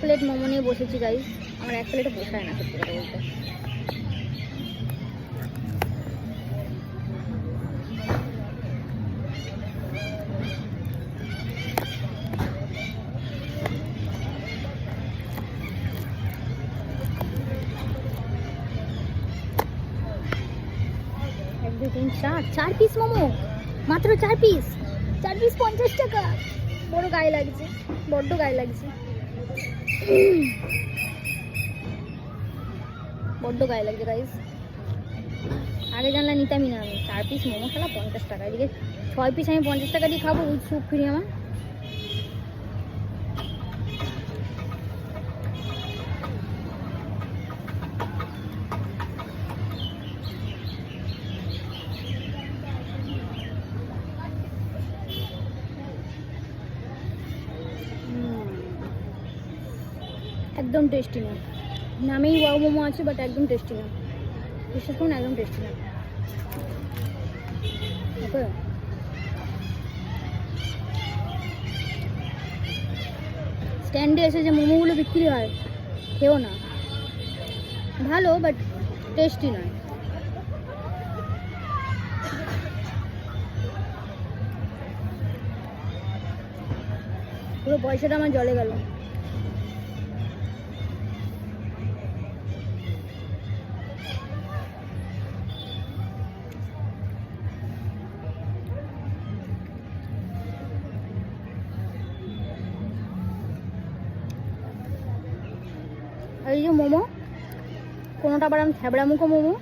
Plate momo নিয়ে বসেছি guys. আমার এক প্লেটে পোষায় না সত্যি কথা বলতে। এক দুই তিন চার, 4 পিস মোমো, মাত্র 4 পিস, 4 পিস 50 টাকা। বড় গায়ে লাগছে, বড্ড গায়ে লাগছে, বড্ড গায়ে লাগছে গাইস। আগে জানলে নিতামই না আমি। 4 পিস মোমো খেলা 50 টাকা, এদিকে 6 পিস আমি 50 টাকা দিয়ে খাবো উইথ স্যুপ ফ্রি আমার। একদম টেস্টি না, নামেই ওয়াও মোমো আছে বাট একদম টেস্টি না, বিশ্বাস করুন একদম টেস্টি না। ওকে, স্ট্যান্ডে এসে যে মোমোগুলো বিক্রি হয় খেও না, ভালো বাট টেস্টি নয়। পুরো পয়সাটা আমার জলে গেল। আর এই যে মোমো, কোনোটা আবার আমি থ্যাবড়া মুখো মোমো,